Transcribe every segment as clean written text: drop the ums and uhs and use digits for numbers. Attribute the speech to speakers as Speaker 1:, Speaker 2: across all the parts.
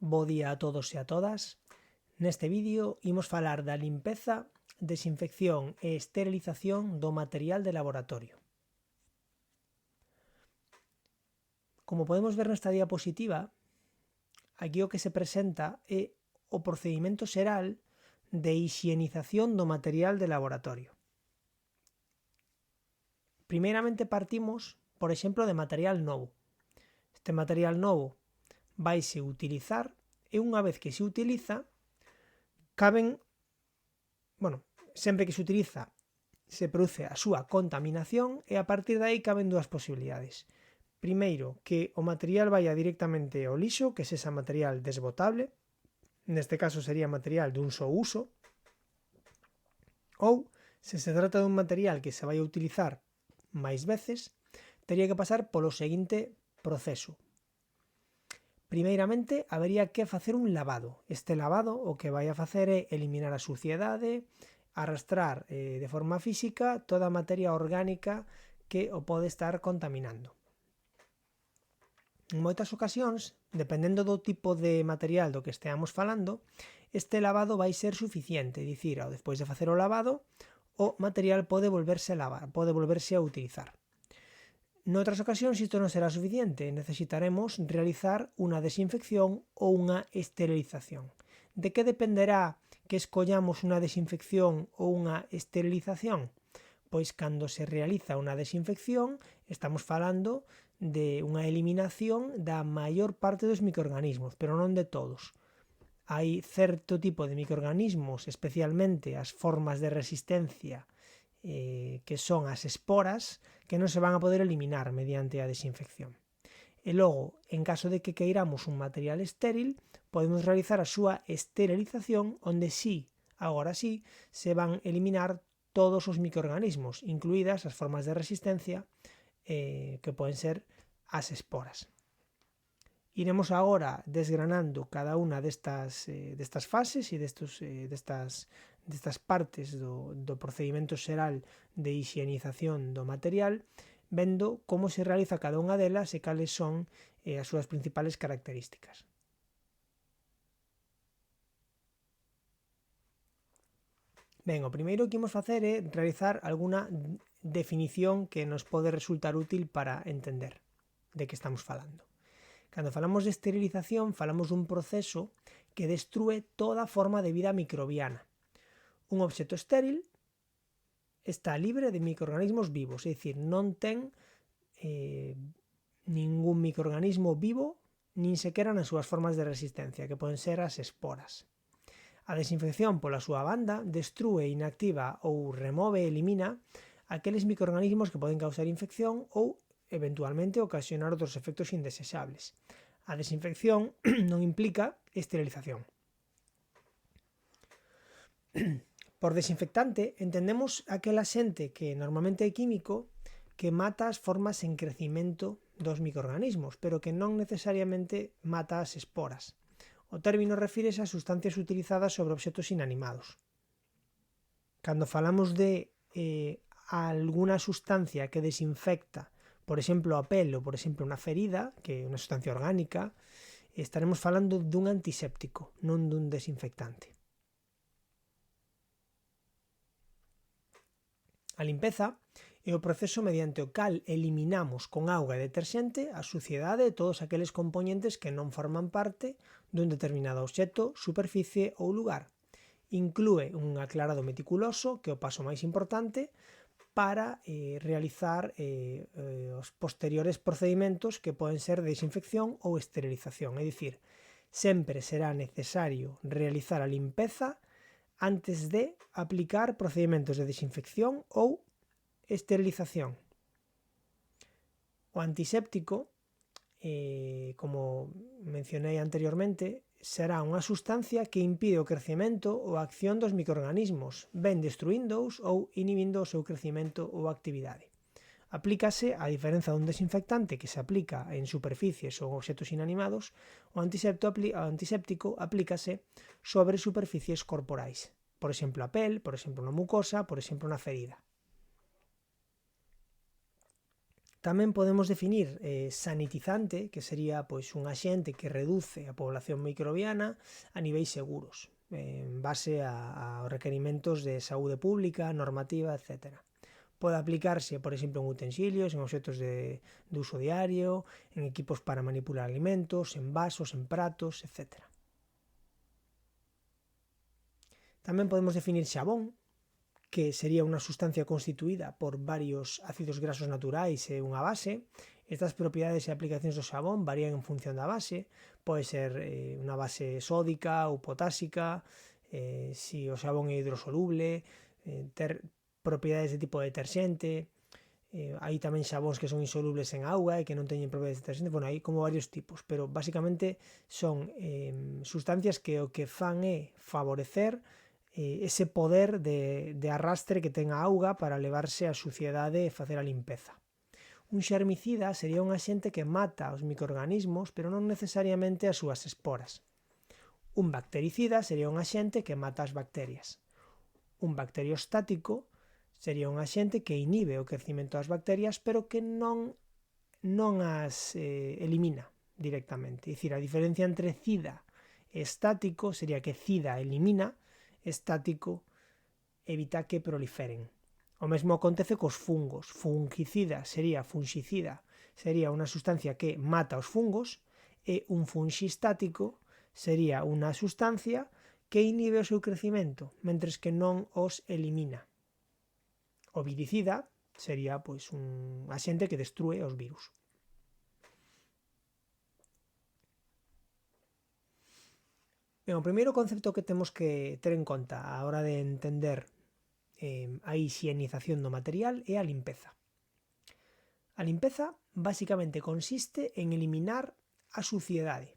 Speaker 1: Bo día a todos e a todas. Neste vídeo imos falar da limpeza, desinfección e esterilización do material de laboratorio. Como podemos ver nesta diapositiva, aquí o que se presenta é o procedimento xeral de hixienización do material de laboratorio. Primeiramente partimos, por exemplo, de material novo. Este material novo vaise utilizar e unha vez que se utiliza, sempre que se utiliza se produce a súa contaminación e a partir de aí caben dúas posibilidades. Primeiro, que o material vaya directamente ao lixo, que é ese material desbotable, neste caso sería material dun só uso, ou, se se trata dun material que se vai a utilizar máis veces, teria que pasar polo seguinte proceso. Primeiramente, habería que facer un lavado. Este lavado o que vai a facer é eliminar a suciedade, arrastrar de forma física toda a materia orgánica que o pode estar contaminando. En moitas ocasións, dependendo do tipo de material do que esteamos falando, este lavado vai ser suficiente, dicir, ao despois de facer o lavado, o material pode volverse a utilizar. Noutras ocasións isto non será suficiente, necesitaremos realizar unha desinfección ou unha esterilización. De que dependerá que escollamos unha desinfección ou unha esterilización? Pois cando se realiza unha desinfección estamos falando de unha eliminación da maior parte dos microorganismos, pero non de todos. Hai certo tipo de microorganismos, especialmente as formas de resistencia, que son as esporas, que non se van a poder eliminar mediante a desinfección. E logo, en caso de que queiramos un material estéril, podemos realizar a súa esterilización onde agora sí, se van eliminar todos os microorganismos, incluídas as formas de resistencia que poden ser as esporas. Iremos agora desgranando cada unha destas fases e destas partes do procedimento xeral de hixienización do material, vendo como se realiza cada unha delas e cales son as súas principales características. Ben, o primeiro que imos facer é realizar algunha definición que nos pode resultar útil para entender de que estamos falando. Cando falamos de esterilización, falamos dun proceso que destrúe toda forma de vida microbiana. Un obxecto estéril está libre de microorganismos vivos, é dicir, non ten ningún microorganismo vivo, nin sequera nas súas formas de resistencia, que poden ser as esporas. A desinfección, pola súa banda, destrúe, inactiva ou remove, elimina aqueles microorganismos que poden causar infección ou eventualmente ocasionar outros efectos indesexables. A desinfección non implica esterilización. Por desinfectante entendemos aquel axente que normalmente é químico que mata as formas en crecimento dos microorganismos, pero que non necesariamente mata as esporas. O término refírese a sustancias utilizadas sobre obxectos inanimados. Cando falamos de alguna sustancia que desinfecta, por exemplo, a pel ou, por exemplo, unha ferida, que é unha sustancia orgánica, estaremos falando dun antiséptico, non dun desinfectante. A limpeza é o proceso mediante o cal eliminamos con auga e deterxente a suciedade e todos aqueles compoñentes que non forman parte dun determinado obxecto, superficie ou lugar. Inclúe un aclarado meticuloso, que é o paso máis importante, para realizar os posteriores procedimentos que poden ser de desinfección ou esterilización. É dicir, sempre será necesario realizar a limpeza antes de aplicar procedimentos de desinfección ou esterilización. O antiséptico, como mencionei anteriormente, será unha sustancia que impide o crecemento ou a acción dos microorganismos, ben destruíndoos ou inhibindo o seu crecemento ou actividade. Aplícase, a diferenza dun desinfectante que se aplica en superficies ou obxectos inanimados, o antiséptico aplícase sobre superficies corporais, por exemplo a pel, por exemplo na mucosa, por exemplo na ferida. Tamén podemos definir sanitizante, que sería pois un axente que reduce a población microbiana a niveis seguros, en base aos requerimentos de saúde pública, normativa, etc. Pode aplicarse, por exemplo, en utensilios, en obxetos de uso diario, en equipos para manipular alimentos, en vasos, en pratos, etc. Tamén podemos definir xabón, que sería unha sustancia constituída por varios ácidos grasos naturais e unha base. Estas propiedades e aplicacións do xabón varían en función da base. Pode ser unha base sódica ou potásica, si o xabón é hidrosoluble, ter propiedades de tipo deterxente. Hai tamén xabóns que son insolubles en auga e que non teñen propiedades deterxentes. Bueno, hai como varios tipos, pero basicamente son sustancias que o que fan é favorecer ese poder de arrastre que ten a auga para levarse a suciedade e facer a limpeza. Un xermicida sería un axente que mata os microorganismos, pero non necesariamente as súas esporas. Un bactericida sería un axente que mata as bacterias. Un bacteriostático sería un axente que inhibe o crecimento das bacterias, pero que non as elimina directamente. É dicir, a diferencia entre cida e estático sería que cida elimina, estático evita que proliferen. O mesmo acontece cos fungos. Fungicida sería funxicida, sería unha sustancia que mata os fungos, e un funxistático sería unha sustancia que inhibe o seu crecimento, mentres que non os elimina. O viricida sería pois un axente que destrúe os virus. Ben, o primeiro concepto que temos que ter en conta a hora de entender a hixienización do material é a limpeza. A limpeza basicamente consiste en eliminar a suciedade,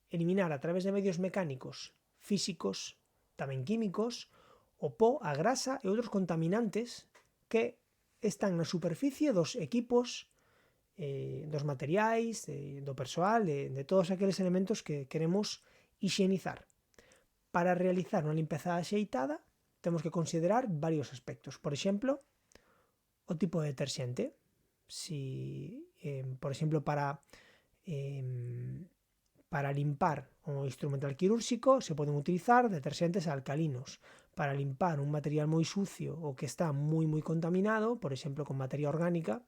Speaker 1: eliminar a través de medios mecánicos, físicos, tamén químicos, o pó, a grasa e outros contaminantes que están na superficie dos equipos, dos materiais, do persoal, de todos aqueles elementos que queremos hixienizar. Para realizar unha limpeza axeitada temos que considerar varios aspectos. Por exemplo, o tipo de deterxente. Si, por exemplo, para limpar o instrumental quirúrxico se poden utilizar deterxentes alcalinos. Para limpar un material moi sucio ou que está moi contaminado, por exemplo, con materia orgánica,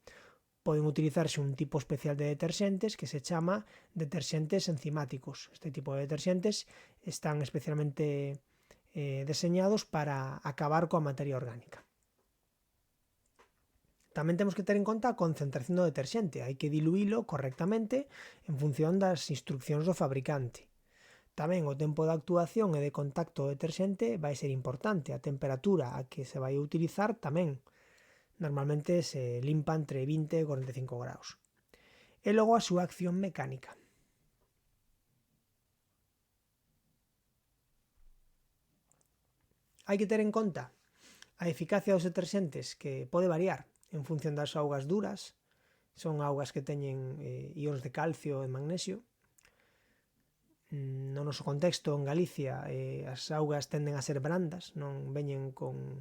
Speaker 1: poden utilizarse un tipo especial de deterxentes que se chama deterxentes enzimáticos. Este tipo de deterxentes están especialmente deseñados para acabar coa materia orgánica. Tamén temos que ter en conta a concentración do deterxente. Hai que diluílo correctamente en función das instruccións do fabricante. Tamén o tempo de actuación e de contacto do deterxente vai ser importante. A temperatura a que se vai utilizar tamén. Normalmente se limpa entre 20 e 45 graus. E logo a súa acción mecánica. Hai que ter en conta a eficacia dos deterxentes, que pode variar en función das augas duras. Son augas que teñen ións de calcio e magnesio. No noso contexto, en Galicia, as augas tenden a ser brandas, non veñen con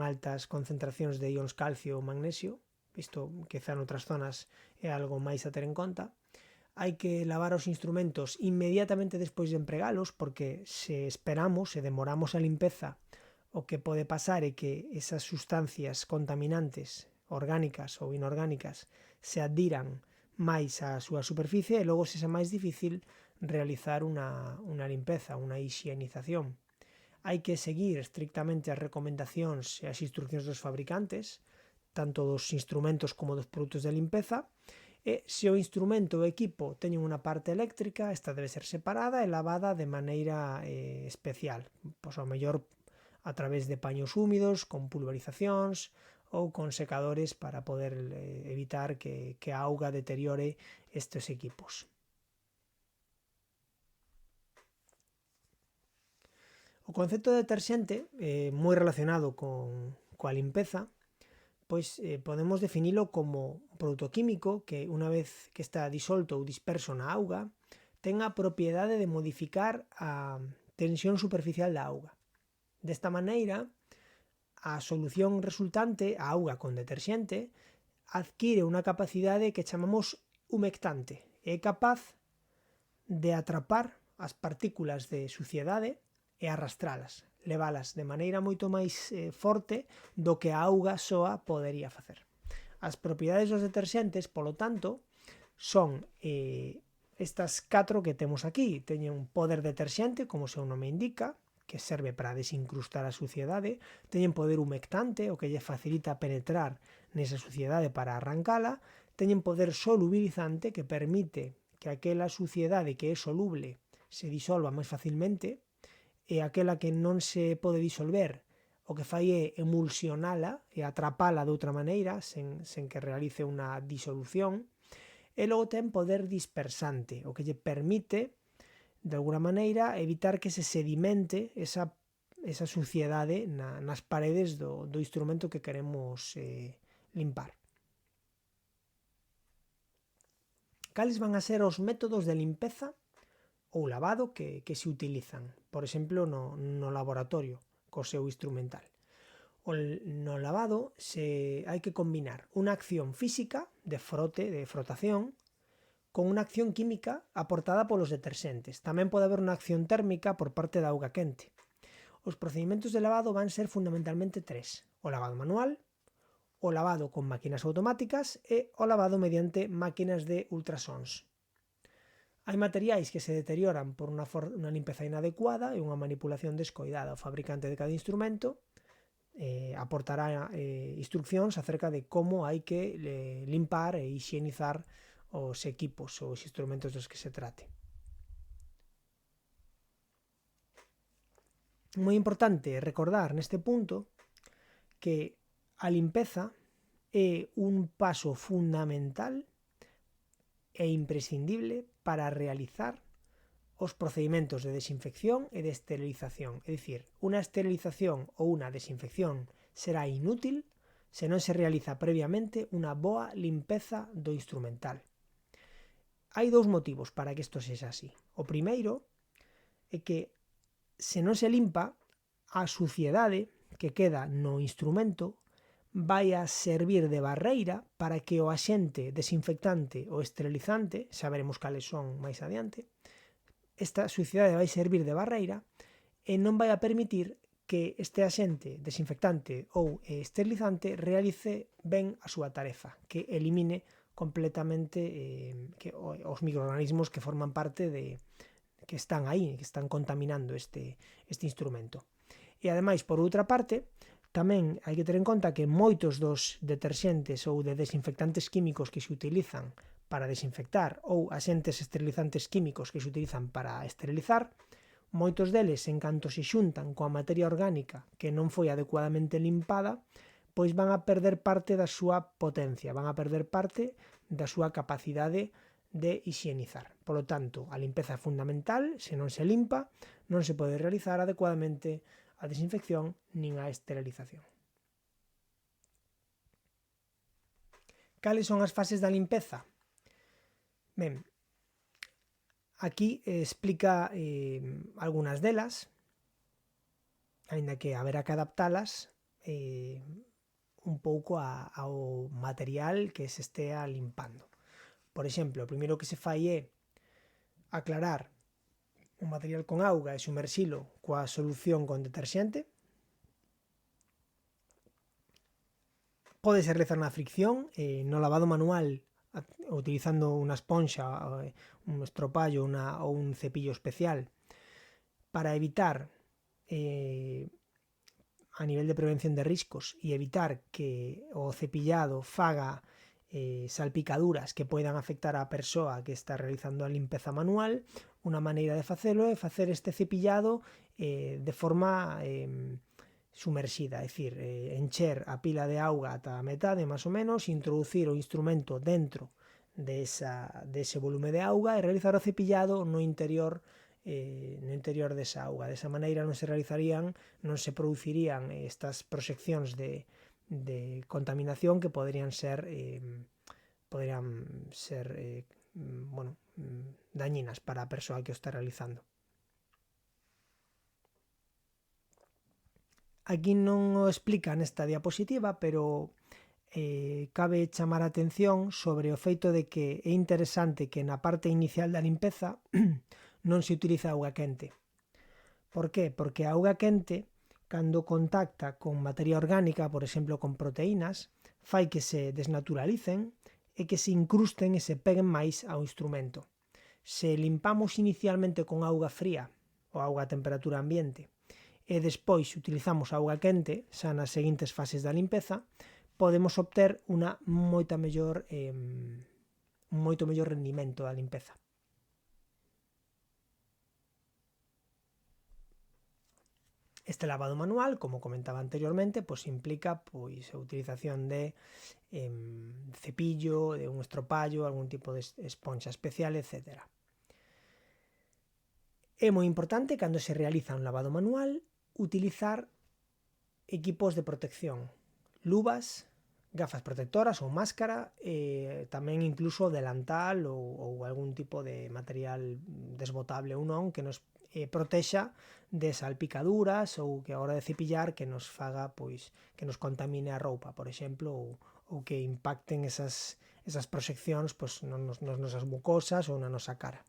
Speaker 1: altas concentracións de ións calcio ou magnesio, visto que en outras zonas é algo máis a ter en conta. Hai que lavar os instrumentos inmediatamente despois de empregalos, porque se esperamos e demoramos a limpeza, o que pode pasar é que esas sustancias contaminantes orgánicas ou inorgánicas se adhiran máis á súa superficie e logo se é máis difícil realizar unha limpeza, unha hixienización. Hai que seguir estrictamente as recomendacións e as instruccións dos fabricantes, tanto dos instrumentos como dos produtos de limpeza, e se o instrumento ou equipo teñen unha parte eléctrica, esta debe ser separada e lavada de maneira especial, pois ao mellor a través de paños húmidos, con pulverizacións ou con secadores para poder evitar que a auga deteriore estes equipos. O concepto de deterxente, moi relacionado coa limpeza, pois podemos definilo como un produto químico que unha vez que está disolto ou disperso na auga ten a propiedade de modificar a tensión superficial da auga. Desta maneira, a solución resultante, a auga con deterxente, adquire unha capacidade que chamamos humectante. É capaz de atrapar as partículas de suciedade e arrastralas, leválas de maneira moito máis forte do que a auga soa podería facer. As propiedades dos deterxentes, polo tanto, son estas 4 que temos aquí. Teñen un poder deterxente, como o seu nome indica, que serve para desincrustar a suciedade. Teñen poder humectante, o que lle facilita penetrar nesa suciedade para arrancala. Teñen poder solubilizante, que permite que aquela suciedade que é soluble se disolva máis facilmente, e aquela que non se pode disolver o que fai é emulsionala e atrapala de outra maneira sen que realice unha disolución. E logo ten poder dispersante, o que lle permite de alguna maneira evitar que se sedimente esa suciedade nas paredes do instrumento que queremos limpar. Cales van a ser os métodos de limpeza ou lavado que se utilizan, por exemplo, no laboratorio, co seu instrumental? No lavado hai que combinar unha acción física de frote, de frotación, con unha acción química aportada polos deterxentes. Tamén pode haber unha acción térmica por parte da auga quente. Os procedimentos de lavado van ser fundamentalmente 3: o lavado manual, o lavado con máquinas automáticas e o lavado mediante máquinas de ultrasons. Hai materiais que se deterioran por unha limpeza inadecuada e unha manipulación descoidada. O fabricante de cada instrumento aportará instruccións acerca de como hai que limpar e higienizar os equipos ou os instrumentos dos que se trate. Moi importante recordar neste punto que a limpeza é un paso fundamental e imprescindible para realizar os procedimentos de desinfección e de esterilización. É dicir, unha esterilización ou unha desinfección será inútil se non se realiza previamente unha boa limpeza do instrumental. Hai 2 motivos para que isto sexa así. O primeiro é que se non se limpa, a suciedade que queda no instrumento vai a servir de barreira para que o axente desinfectante ou esterilizante, xa veremos cales son máis adiante, esta suciedade vai servir de barreira e non vai a permitir que este axente desinfectante ou esterilizante realice ben a súa tarefa, que elimine completamente os microorganismos que forman parte que están aí, que están contaminando este instrumento. E ademais, por outra parte, tamén hai que ter en conta que moitos dos deterxentes ou de desinfectantes químicos que se utilizan para desinfectar ou axentes esterilizantes químicos que se utilizan para esterilizar, moitos deles, en canto se xuntan coa materia orgánica que non foi adecuadamente limpada, pois van a perder parte da súa potencia, van a perder parte da súa capacidade de higienizar. Por lo tanto, a limpeza é fundamental. Se non se limpa, non se pode realizar adecuadamente a desinfección nin a esterilización. Cales son as fases da limpeza? Ben, aquí explica algunhas delas, aínda que haberá que adaptalas un pouco ao material que se estea limpando. Por exemplo, o primeiro que se fai é aclarar o material con auga e sumersilo coa solución con deterxente. Pódese realizar na fricción, no lavado manual utilizando unha esponxa, un estropallo ou un cepillo especial para evitar a nivel de prevención de riscos e evitar que o cepillado faga salpicaduras que poidan afectar á persoa que está realizando a limpeza manual. Unha maneira de facelo é facer este cepillado de forma sumersida, é dicir, encher a pila de auga ata a metade, máis ou menos, introducir o instrumento dentro dese volume de auga e realizar o cepillado no interior desa auga. Desa maneira non se realizarían, non se producirían estas proxeccións de contaminación que poderían ser dañinas para a persoa que o está realizando. Aquí non o explica nesta diapositiva, pero cabe chamar a atención sobre o feito de que é interesante que na parte inicial da limpeza non se utiliza auga quente. Por qué? Porque a auga quente, cando contacta con materia orgánica, por exemplo con proteínas, fai que se desnaturalicen e que se incrusten e se peguen máis ao instrumento. Se limpamos inicialmente con auga fría ou auga a temperatura ambiente e despois utilizamos auga quente, xa nas seguintes fases da limpeza, podemos obter un moito mellor rendimento da limpeza. Este lavado manual, como comentaba anteriormente, pois implica a utilización de cepillo, de un estropallo, algún tipo de esponxa especial, etc. É moi importante, cando se realiza un lavado manual, utilizar equipos de protección, luvas, gafas protectoras ou máscara, tamén incluso delantal ou algún tipo de material desbotable ou non que nos protexa de salpicaduras ou que a hora de cepillar que nos faga, pois, que nos contamine a roupa, por exemplo, ou que impacten esas proxeccións pois, nas nosas mucosas ou na nosa cara.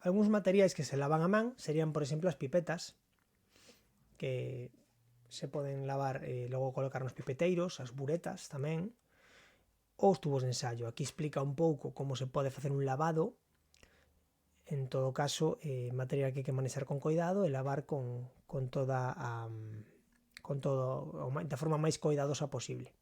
Speaker 1: Algúns materiais que se lavan a man serían, por exemplo, as pipetas, que se poden lavar e logo colocar nos pipeteiros, as buretas tamén, ou os tubos de ensaio. Aquí explica un pouco como se pode facer un lavado, en todo caso, material que hai que manexar con cuidado e lavar con toda da forma máis cuidadosa posible.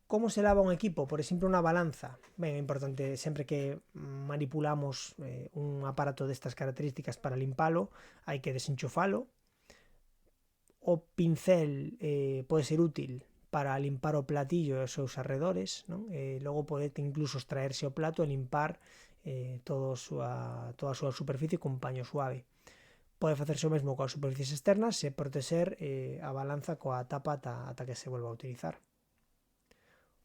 Speaker 1: Como se lava un equipo? Por exemplo, unha balanza. Ben, é importante sempre que manipulamos un aparato destas características para limpalo, hai que desenchufalo. O pincel pode ser útil para limpar o platillo e os seus arredores, non? Logo pode incluso extraerse o plato e limpar toda a súa superficie con paño suave. Pode facerse o mesmo coas superficies externas e protexer a balanza coa tapa ata que se volva a utilizar.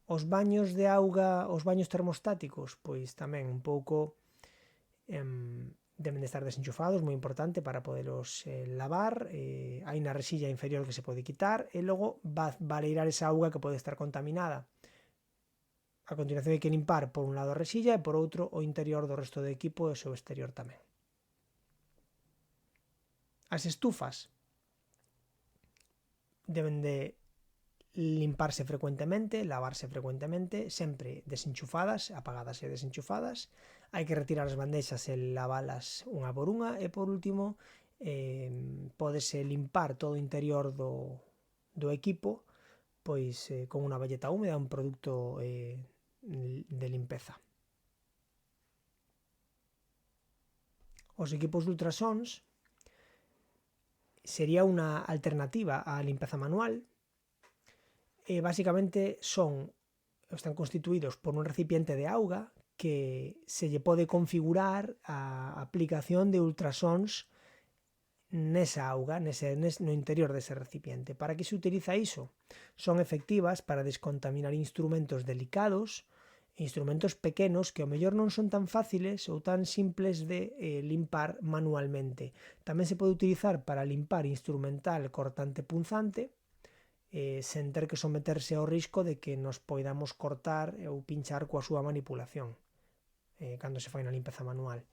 Speaker 1: Os baños de auga, os baños termostáticos, pois tamén un pouco deben de estar desenchufados, moi importante para podelos lavar. Hai na rexilla inferior que se pode quitar e logo valeirar esa auga que pode estar contaminada. A continuación hai que limpar por un lado a rexilla e por outro o interior do resto do equipo e o seu exterior tamén. As estufas deben de limparse frecuentemente, lavarse frecuentemente, sempre desenchufadas, apagadas e desenchufadas. Hai que retirar as bandexas e lavalas unha por unha e por último pódese limpar todo o interior do equipo pois con unha valleta húmeda, un produto de limpeza. Os equipos de ultrasons sería unha alternativa á limpeza manual. Basicamente están constituídos por un recipiente de auga que se lle pode configurar a aplicación de ultrasons nesa auga, no interior dese recipiente. Para que se utiliza iso? Son efectivas para descontaminar instrumentos delicados, instrumentos pequenos que ao mellor non son tan fáciles ou tan simples de limpar manualmente. Tamén se pode utilizar para limpar instrumental cortante punzante, sen ter que someterse ao risco de que nos poidamos cortar ou pinchar coa súa manipulación cando se fai na limpeza manual.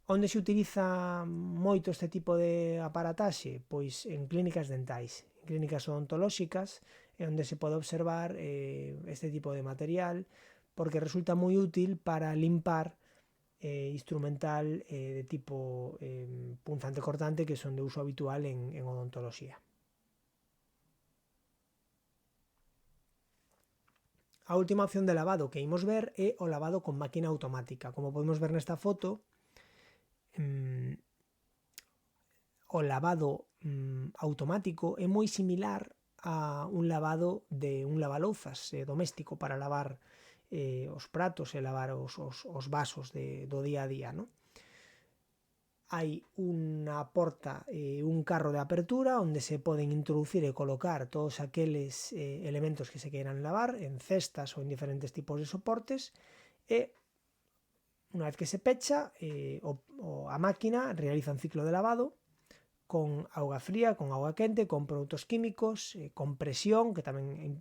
Speaker 1: Onde se utiliza moito este tipo de aparataxe? Pois en clínicas dentais, en clínicas odontolóxicas, é onde se pode observar este tipo de material porque resulta moi útil para limpar instrumental de tipo punzante cortante que son de uso habitual en odontoloxía. A última opción de lavado que imos ver é o lavado con máquina automática. Como podemos ver nesta foto, o lavado automático é moi similar a un lavado de un lavalouzas doméstico para lavar os pratos e lavar os vasos do día a día, non? Hai unha porta e un carro de apertura onde se poden introducir e colocar todos aqueles elementos que se queiran lavar en cestas ou en diferentes tipos de soportes e Unha vez que se pecha, a máquina realiza un ciclo de lavado con auga fría, con auga quente, con produtos químicos, con presión, que tamén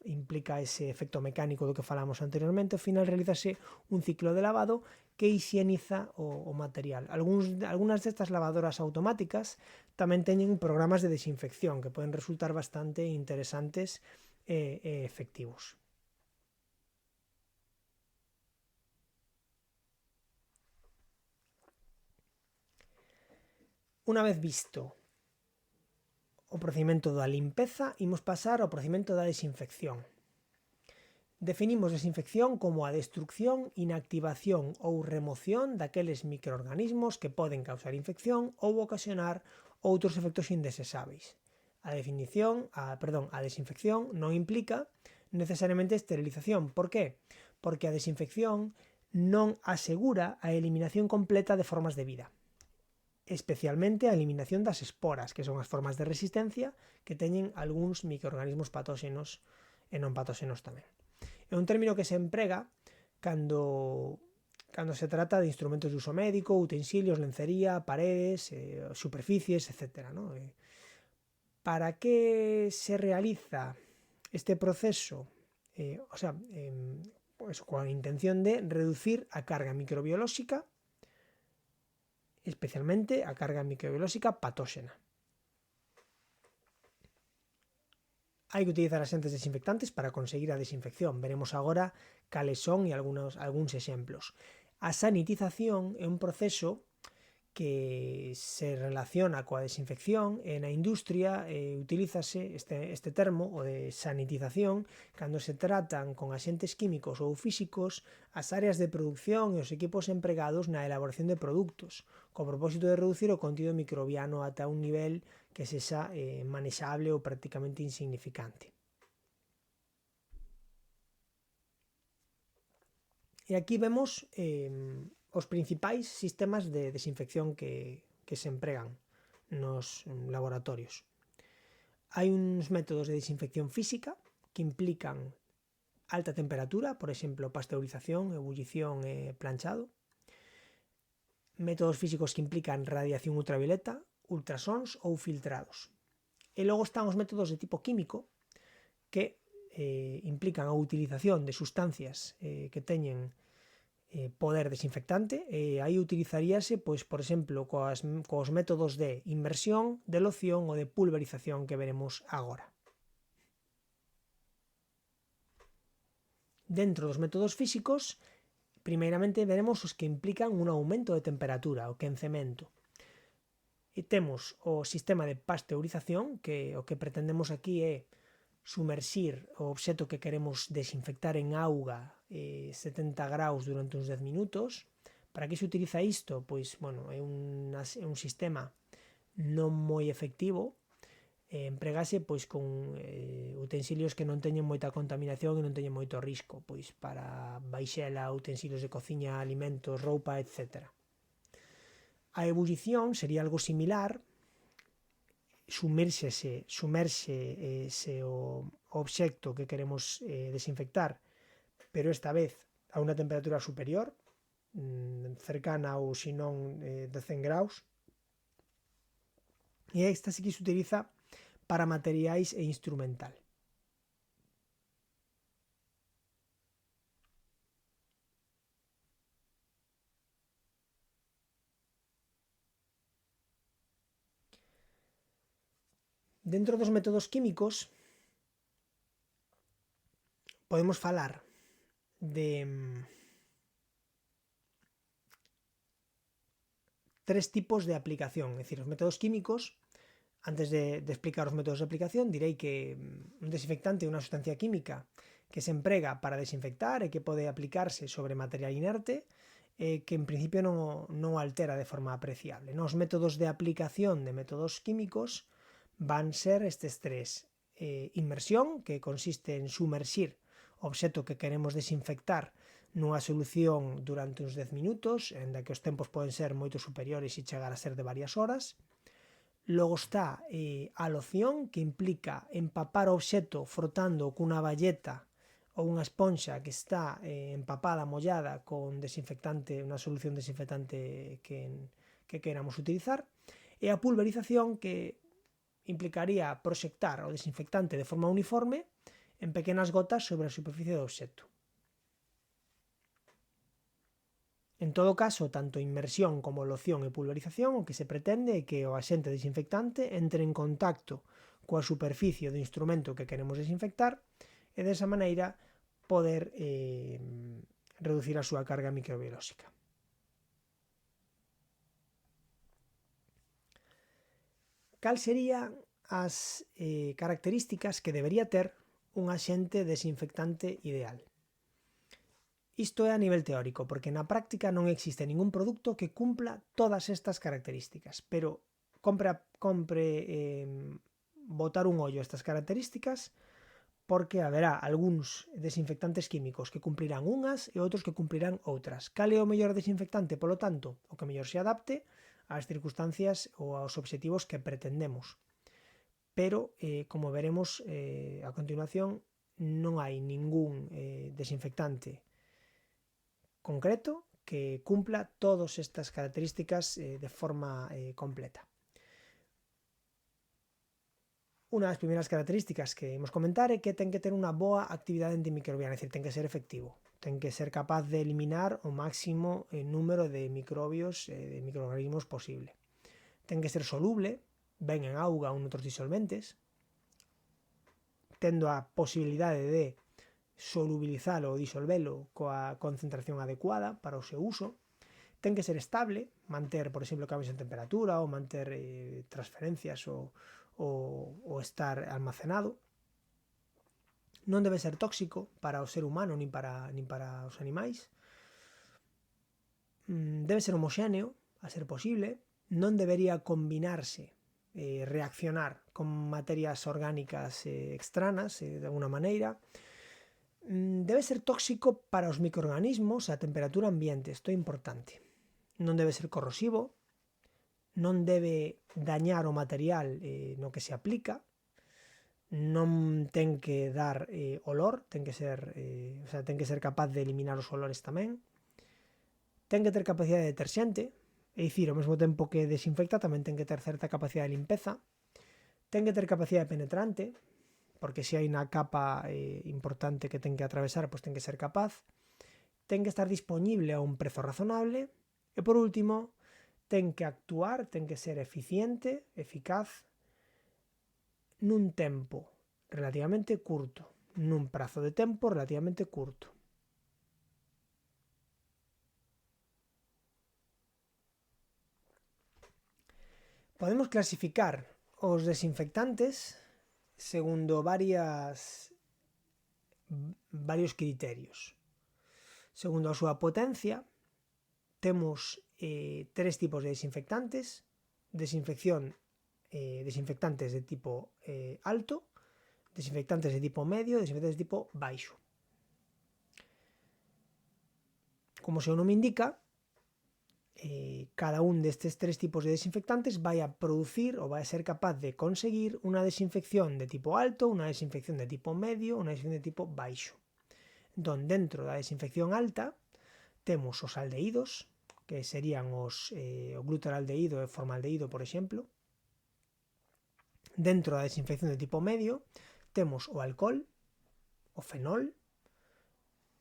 Speaker 1: implica ese efecto mecánico do que falamos anteriormente. Ao final realízase un ciclo de lavado que hixieniza o material. Algúnas destas lavadoras automáticas tamén teñen programas de desinfección que poden resultar bastante interesantes e efectivos. Unha vez visto o procedimento da limpeza, imos pasar ao procedimento da desinfección. Definimos desinfección como a destrucción, inactivación ou remoción daqueles microorganismos que poden causar infección ou ocasionar outros efectos indesesáveis. A desinfección non implica necesariamente esterilización. Por qué? Porque a desinfección non asegura a eliminación completa de formas de vida, especialmente a eliminación das esporas, que son as formas de resistencia que teñen algúns microorganismos patóxenos e non patóxenos tamén. É un término que se emprega cando se trata de instrumentos de uso médico, utensilios, lencería, paredes, superficies, etc. ¿no? Para que se realiza este proceso? Pues con a intención de reducir a carga microbiolóxica, especialmente a carga microbiolóxica patóxena. Hai que utilizar axentes desinfectantes para conseguir a desinfección. Veremos agora cales son e algúns exemplos. A sanitización é un proceso que se relaciona coa desinfección e na industria utilízase este termo, o de sanitización, cando se tratan con axentes químicos ou físicos as áreas de produción e os equipos empregados na elaboración de produtos, co propósito de reducir o contido microbiano ata un nivel que sexa manexable ou prácticamente insignificante. E aquí vemos os principais sistemas de desinfección que se empregan nos laboratorios. Hai uns métodos de desinfección física que implican alta temperatura, por exemplo, pasteurización, ebullición e planchado. Métodos físicos que implican radiación ultravioleta, ultrasons ou filtrados. E logo están os métodos de tipo químico que implican a utilización de sustancias que teñen poder desinfectante. Aí utilizaríase, pois, por exemplo, cos métodos de inmersión, de loción ou de pulverización que veremos agora. Dentro dos métodos físicos, primeiramente veremos os que implican un aumento de temperatura, o quencemento. E temos o sistema de pasteurización, que o que pretendemos aquí é sumerxir o obxeto que queremos desinfectar en auga 70 graus durante uns 10 minutos. Para que se utiliza isto? Pois, é un sistema non moi efectivo, empregase pois con utensilios que non teñen moita contaminación e non teñen moito risco, pois para vaixela, utensilios de cociña, alimentos, roupa, etc. A ebullición sería algo similar. Sumerxe o obxecto que queremos desinfectar, pero esta vez a unha temperatura superior, cercana ou senón de 100 graus. E esta sí que se utiliza para materiais e instrumental. Dentro dos métodos químicos podemos falar de tres tipos de aplicación. É dicir, os métodos químicos, antes de explicar os métodos de aplicación, direi que un desinfectante é unha sustancia química que se emprega para desinfectar e que pode aplicarse sobre material inerte que en principio non altera de forma apreciable. Os métodos de aplicación de métodos químicos van ser estes tres. Inmersión, que consiste en sumerxir o obxeto que queremos desinfectar nunha solución durante uns 10 minutos, en que os tempos poden ser moito superiores e chegar a ser de varias horas. Logo está a loción, que implica empapar o obxeto frotando cunha balleta ou unha esponxa que está empapada, mollada con desinfectante, unha solución desinfectante que queramos utilizar, e a pulverización, que implicaría proxectar o desinfectante de forma uniforme en pequenas gotas sobre a superficie do obxecto. En todo caso, tanto inmersión como loción e pulverización, o que se pretende é que o axente desinfectante entre en contacto coa superficie do instrumento que queremos desinfectar e desa maneira poder reducir a súa carga microbiolóxica. Cal serían as características que debería ter un axente desinfectante ideal? Isto é a nivel teórico, porque na práctica non existe ningún produto que cumpla todas estas características, pero compre botar un ollo a estas características, porque haberá algúns desinfectantes químicos que cumplirán unhas e outros que cumplirán outras. Cal é o mellor desinfectante, polo tanto? O que mellor se adapte ás circunstancias ou aos obxectivos que pretendemos. Pero, como veremos a continuación, non hai ningún desinfectante concreto que cumpla todas estas características de forma completa. Unha das primeiras características que imos comentar é que ten que ter unha boa actividade antimicrobiana, é dicir, ten que ser efectivo, ten que ser capaz de eliminar o máximo número de microbios e de microorganismos posible. Ten que ser soluble, ben en auga ou noutros disolventes, tendo a posibilidade de solubilizalo ou disolvelo coa concentración adecuada para o seu uso. Ten que ser estable, manter, por exemplo, cambios en temperatura ou manter transferencias ou estar almacenado. Non debe ser tóxico para o ser humano nin para os animais. Debe ser homoxéneo, a ser posible. Non debería combinarse, reaccionar con materias orgánicas extranas de alguna maneira. Debe ser tóxico para os microorganismos a temperatura ambiente, isto é importante. Non debe ser corrosivo, non debe dañar o material no que se aplica, non ten que dar olor, ten que ser capaz de eliminar os olores tamén. Ten que ter capacidade de deterxente, é dicir, ao mesmo tempo que desinfecta tamén ten que ter certa capacidade de limpeza. Ten que ter capacidade penetrante, porque se hai unha capa importante que ten que atravesar, pois ten que ser capaz. Ten que estar disponible a un prezo razonable. E por último, ten que actuar, ten que ser eficiente, eficaz, nun tempo relativamente curto, nun prazo de tempo relativamente curto. Podemos clasificar os desinfectantes segundo varios criterios. Segundo a súa potencia, temos tres tipos de desinfectantes: desinfectantes de tipo alto, desinfectantes de tipo medio e desinfectantes de tipo baixo. Como o seu nome indica, cada un destes tres tipos de desinfectantes vai a producir ou vai a ser capaz de conseguir unha desinfección de tipo alto, unha desinfección de tipo medio, unha desinfección de tipo baixo. Entón, dentro da desinfección alta, temos os aldehídos, que serían o glutaraldehído e formaldehído, por exemplo. Dentro da desinfección de tipo medio, temos o alcohol, o fenol,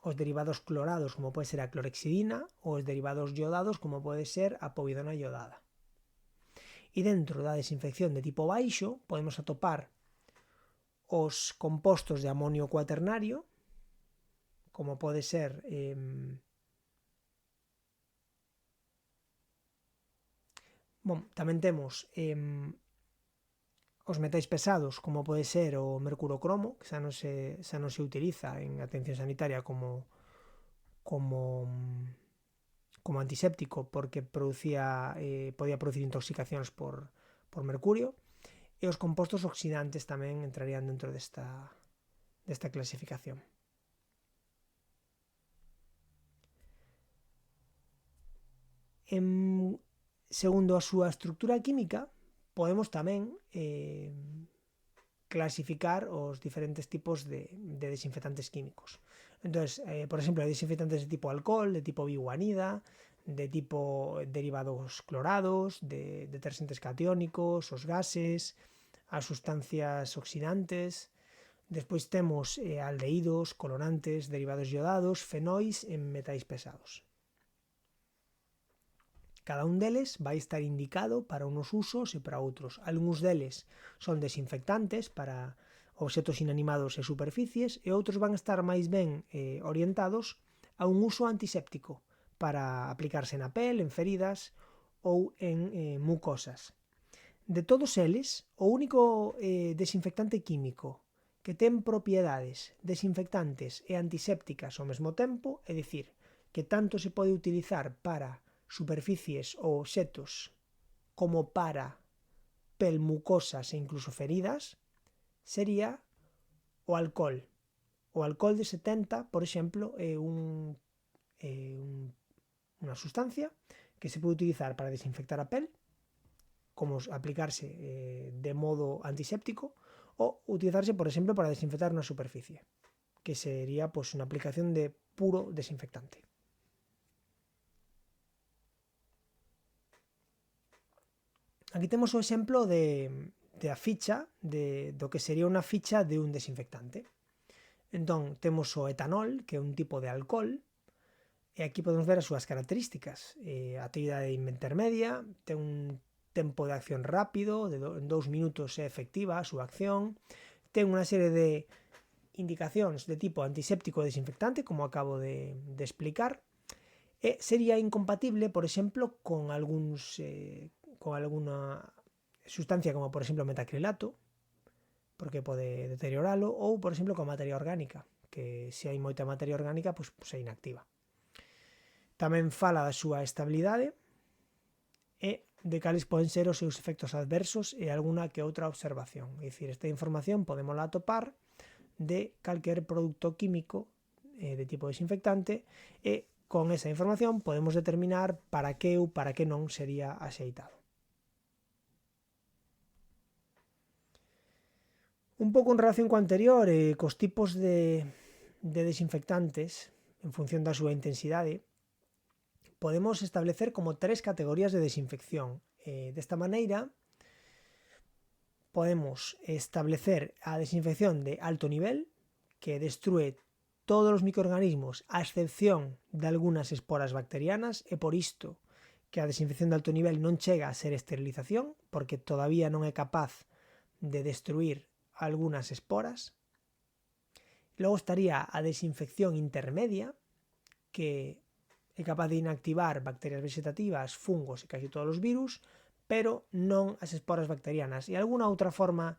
Speaker 1: os derivados clorados, como pode ser a clorexidina, ou os derivados iodados, como pode ser a povidona iodada. E dentro da desinfección de tipo baixo, podemos atopar os compostos de amonio cuaternario, como pode ser tamén temos os metais pesados, como pode ser o mercurocromo, que xa non se utiliza en atención sanitaria como antiséptico, porque podía producir intoxicacións por mercurio, e os compostos oxidantes tamén entrarían dentro desta clasificación. Segundo a súa estructura química, podemos tamén clasificar os diferentes tipos de desinfectantes químicos. Entonces, por exemplo, hay desinfectantes de tipo alcohol, de tipo biguanida, de tipo derivados clorados, de detergentes catiónicos, os gases, as sustancias oxidantes. Despois temos aldehídos, colorantes, derivados iodados, fenóis e metais pesados. Cada un deles vai estar indicado para unos usos e para outros. Algúns deles son desinfectantes para obxetos inanimados e superficies e outros van estar máis ben orientados a un uso antiséptico para aplicarse na pel, en feridas ou en mucosas. De todos eles, o único desinfectante químico que ten propiedades desinfectantes e antisépticas ao mesmo tempo, é dicir, que tanto se pode utilizar para superficies ou obxetos como para pel, mucosas e incluso feridas, sería o alcohol. O alcohol de 70, por exemplo, é unha sustancia que se pode utilizar para desinfectar a pel, como aplicarse de modo antiséptico, ou utilizarse, por exemplo, para desinfectar unha superficie, que sería pues, unha aplicación de puro desinfectante. Aquí temos o exemplo a ficha do que sería unha ficha de un desinfectante. Entón, temos o etanol, que é un tipo de alcohol, e aquí podemos ver as súas características. A actividade intermedia, ten un tempo de acción rápido, en 2 minutos é efectiva a súa acción, ten unha serie de indicacións de tipo antiséptico e desinfectante, como acabo de explicar, e sería incompatible, por exemplo, con alguna sustancia como, por exemplo, metacrilato, porque pode deterioralo, ou, por exemplo, con materia orgánica, que se hai moita materia orgánica, pois é inactiva. Tamén fala da súa estabilidade e de cales poden ser os seus efectos adversos e alguna que outra observación. É dicir, esta información podemos atopar de calquer produto químico de tipo desinfectante e con esa información podemos determinar para que ou para que non sería axeitado. Un pouco en relación co anterior, cos tipos de desinfectantes en función da súa intensidade, podemos establecer como 3 categorías de desinfección. Desta maneira, podemos establecer a desinfección de alto nivel, que destrúe todos os microorganismos a excepción de algunhas esporas bacterianas, e por isto que a desinfección de alto nivel non chega a ser esterilización, porque todavía non é capaz de destruir algunhas esporas. Logo estaría a desinfección intermedia, que é capaz de inactivar bacterias vegetativas, fungos e casi todos os virus, pero non as esporas bacterianas, e algunha outra forma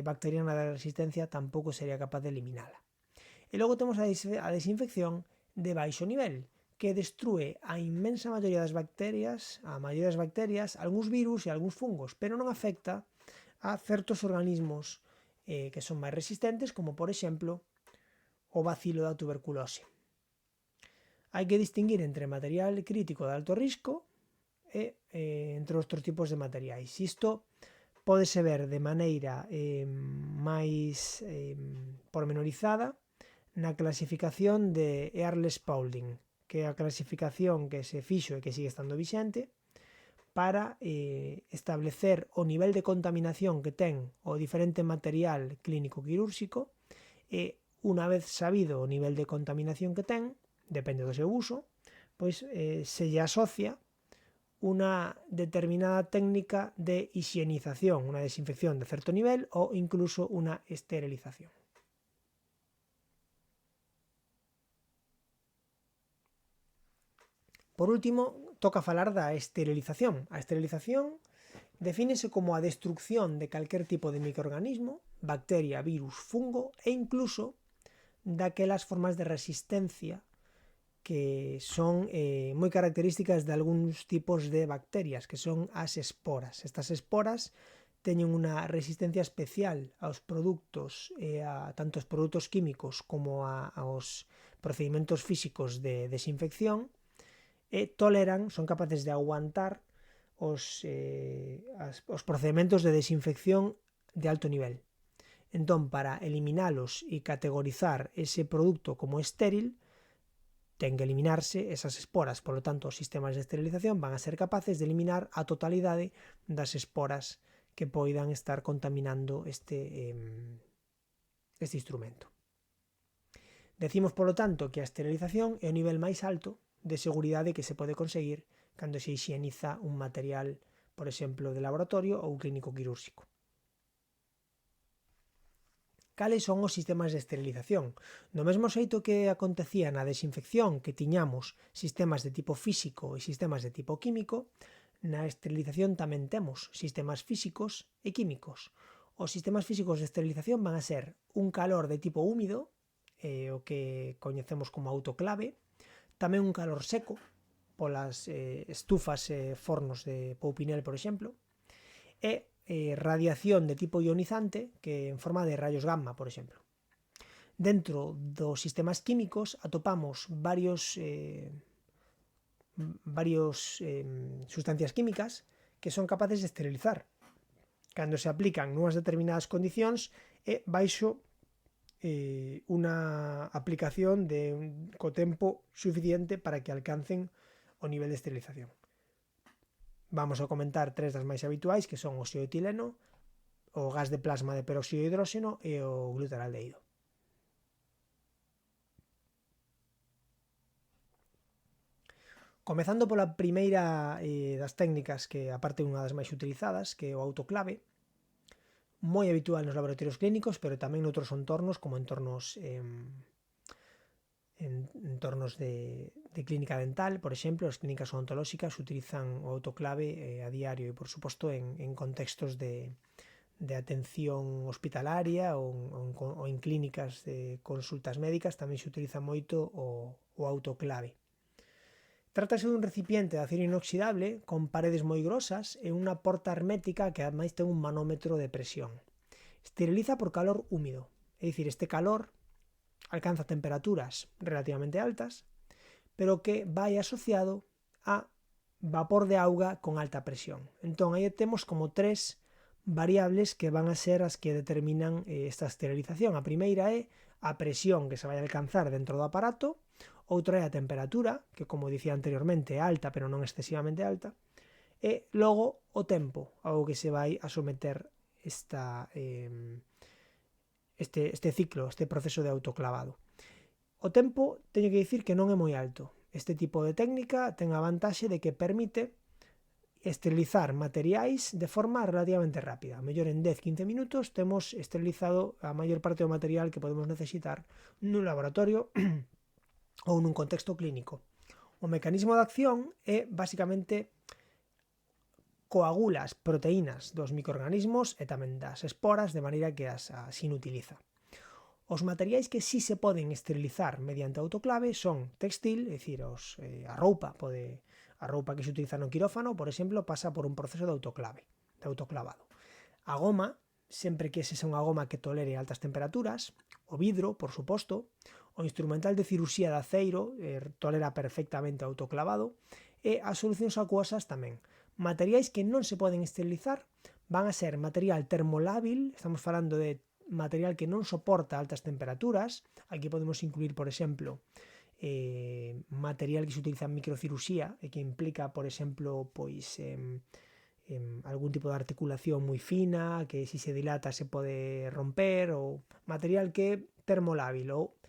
Speaker 1: bacteriana de resistencia tampouco sería capaz de eliminala. E logo temos a desinfección de baixo nivel, que destrúe a inmensa maioría das bacterias, algúns virus e algúns fungos, pero non afecta a certos organismos que son máis resistentes, como por exemplo o bacilo da tuberculose. Hai que distinguir entre material crítico de alto risco e entre outros tipos de materiais. Isto pódese ver de maneira máis pormenorizada na clasificación de Earle Spaulding, que é a clasificación que se fixo e que sigue estando vixente para establecer o nivel de contaminación que ten o diferente material clínico quirúrxico e, unha vez sabido o nivel de contaminación que ten, depende do seu uso, pois se lle asocia unha determinada técnica de higienización, unha desinfección de certo nivel ou incluso unha esterilización. Por último, toca falar da esterilización. A esterilización defínese como a destrucción de calquer tipo de microorganismo, bacteria, virus, fungo e incluso daquelas formas de resistencia que son moi características de algúns tipos de bacterias, que son as esporas. Estas esporas teñen unha resistencia especial aos produtos, a tanto os produtos químicos como aos procedimentos físicos de desinfección, e son capaces de aguantar os procedimentos de desinfección de alto nivel. Entón, para eliminalos e categorizar ese produto como estéril, ten que eliminarse esas esporas. Por lo tanto, os sistemas de esterilización van a ser capaces de eliminar a totalidade das esporas que poidan estar contaminando este instrumento. Decimos, polo tanto, que a esterilización é o nivel máis alto de seguridade que se pode conseguir cando se higieniza un material, por exemplo, de laboratorio ou clínico quirúrxico. Cales son os sistemas de esterilización? Do mesmo xeito que acontecía na desinfección, que tiñamos sistemas de tipo físico e sistemas de tipo químico, na esterilización tamén temos sistemas físicos e químicos. Os sistemas físicos de esterilización van a ser un calor de tipo húmido, o que coñecemos como autoclave, tamén un calor seco, polas estufas e fornos de Poupinel, por exemplo, e radiación de tipo ionizante, que en forma de rayos gamma, por exemplo. Dentro dos sistemas químicos atopamos varios sustancias químicas que son capaces de esterilizar cando se aplican nunhas determinadas condicións e baixo unha aplicación co tempo suficiente para que alcancen o nivel de esterilización. Vamos a comentar tres das máis habituais, que son o xeoetileno, o gas de plasma de peróxido de hidróxeno e o glutaraldehído. Comezando pola primeira das técnicas, que aparte é unha das máis utilizadas, que é o autoclave, moi habitual nos laboratorios clínicos, pero tamén noutros entornos, como entornos de clínica dental, por exemplo, as clínicas odontolóxicas utilizan o autoclave a diario e, por suposto, en contextos de atención hospitalaria ou en clínicas de consultas médicas tamén se utiliza moito o autoclave. Trátase dun recipiente de acero inoxidable con paredes moi grosas e unha porta hermética que ademais ten un manómetro de presión. Esteriliza por calor húmido, é dicir, este calor alcanza temperaturas relativamente altas, pero que vai asociado a vapor de auga con alta presión. Entón, aí temos como tres variables que van a ser as que determinan esta esterilización. A primeira é a presión que se vai alcanzar dentro do aparato, outra é a temperatura, que como dicía anteriormente é alta, pero non excesivamente alta, e logo o tempo ao que se vai a someter este ciclo, este proceso de autoclavado. O tempo, teño que dicir que non é moi alto. Este tipo de técnica ten a vantaxe de que permite esterilizar materiais de forma relativamente rápida. A mellor en 10-15 minutos temos esterilizado a maior parte do material que podemos necesitar nun laboratorio ou nun contexto clínico. O mecanismo de acción é basicamente coagula as proteínas dos microorganismos e tamén das esporas de maneira que as inutiliza. Os materiais que sí se poden esterilizar mediante autoclave son textil, é dicir, a roupa que se utiliza no quirófano, por exemplo, pasa por un proceso de autoclavado. A goma, sempre que sexa unha goma que tolere altas temperaturas, o vidro, por suposto, o instrumental de cirurxía de aceiro tolera perfectamente o autoclavado, e as solucións acuosas tamén. Materiais que non se poden esterilizar van a ser material termolábil, estamos falando de material que non soporta altas temperaturas. Aquí podemos incluir, por exemplo, material que se utiliza en microcirurxía e que implica, por exemplo, algún tipo de articulación moi fina, que se dilata se pode romper, ou material que é termolábil, ou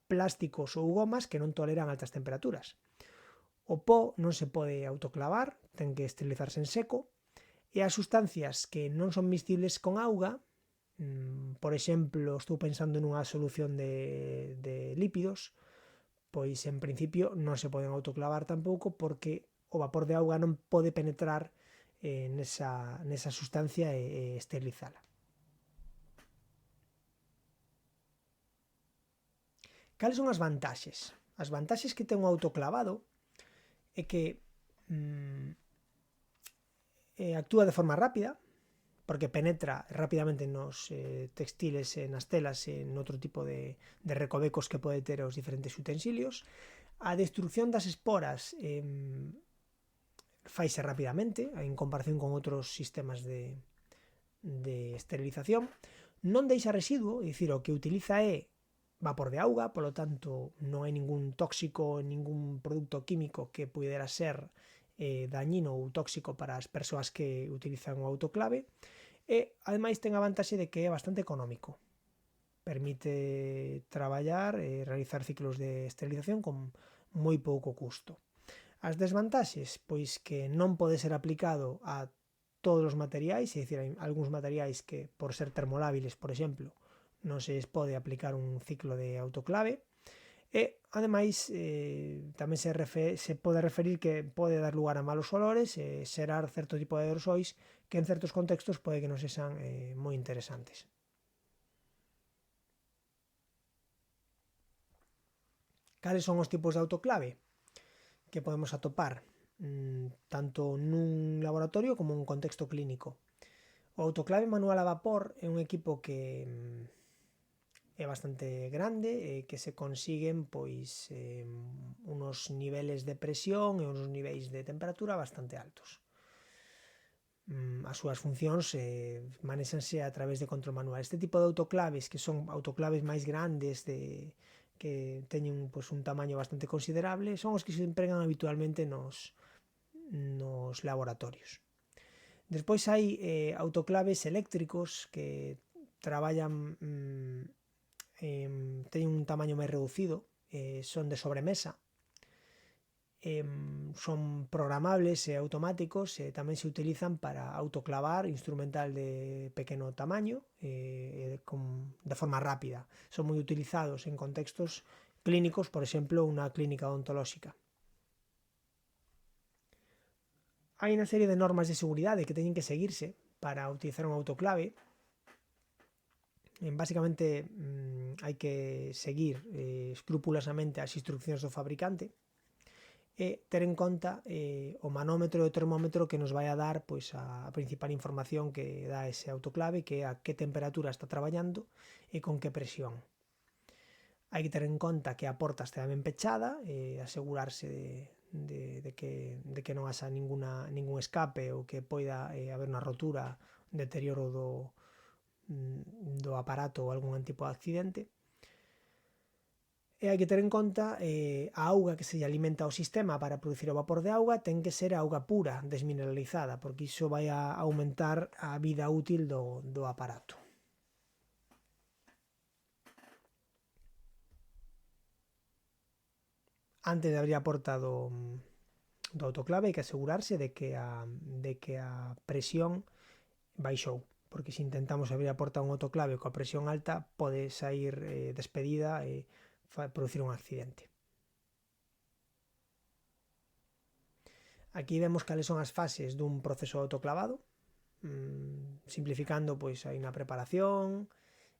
Speaker 1: plásticos ou gomas que non toleran altas temperaturas. O po non se pode autoclavar, ten que esterilizarse en seco, e as sustancias que non son miscibles con auga, por exemplo, estou pensando nunha solución de lípidos, pois en principio non se poden autoclavar tampouco porque o vapor de auga non pode penetrar nesa sustancia e esterilizala. Cales son as vantaxes? As vantaxes que ten o autoclavado é que actúa de forma rápida, porque penetra rapidamente nos textiles, nas telas e noutro tipo de recovecos que pode ter os diferentes utensilios. A destrucción das esporas faise rapidamente, en comparación con outros sistemas de esterilización. Non deixa residuo, é dicir, o que utiliza é vapor de auga, polo tanto non hai ningún tóxico, ningún produto químico que pudera ser dañino ou tóxico para as persoas que utilizan o autoclave, e ademais ten a vantaxe de que é bastante económico. Permite traballar e realizar ciclos de esterilización con moi pouco custo. As desvantaxes, pois que non pode ser aplicado a todos os materiais, é dicir, hai algúns materiais que, por ser termolábiles, por exemplo, non se pode aplicar un ciclo de autoclave, e, ademais, tamén se pode referir que pode dar lugar a malos olores e xerar certo tipo de aerosois que en certos contextos pode que non sexan moi interesantes. Cales son os tipos de autoclave que podemos atopar tanto nun laboratorio como nun contexto clínico? O autoclave manual a vapor é un equipo que é bastante grande e que se consiguen pois unos niveles de presión e uns niveis de temperatura bastante altos. As súas funcións manexanse a través de control manual. Este tipo de autoclaves, que son autoclaves máis grandes, que teñen pois, un tamaño bastante considerable, son os que se empregan habitualmente nos laboratorios. Despois hai autoclaves eléctricos que traballan teñen un tamaño máis reducido, son de sobremesa, son programables e automáticos e tamén se utilizan para autoclavar instrumental de pequeno tamaño de forma rápida. Son moi utilizados en contextos clínicos, por exemplo, unha clínica odontolóxica. Hai unha serie de normas de seguridade que teñen que seguirse para utilizar un autoclave. Básicamente hai que seguir escrupulosamente as instruccións do fabricante e ter en conta o manómetro e o termómetro que nos vai a dar pois, a principal información que dá ese autoclave, que é a que temperatura está traballando e con que presión. Hai que ter en conta que a porta estea ben pechada e asegurarse de que non haxa ningún escape ou que poida haber unha rotura, deterioro do aparato ou algún tipo de accidente. E hai que ter en conta a auga que se alimenta ao sistema para producir o vapor de auga ten que ser auga pura, desmineralizada, porque iso vai a aumentar a vida útil do aparato. Antes de abrir a porta do autoclave hai que asegurarse de que a presión baixou, porque se intentamos abrir a porta dun autoclave coa presión alta pode sair despedida e producir un accidente. Aquí vemos cales son as fases dun proceso de autoclavado. Simplificando, pois hai unha preparación,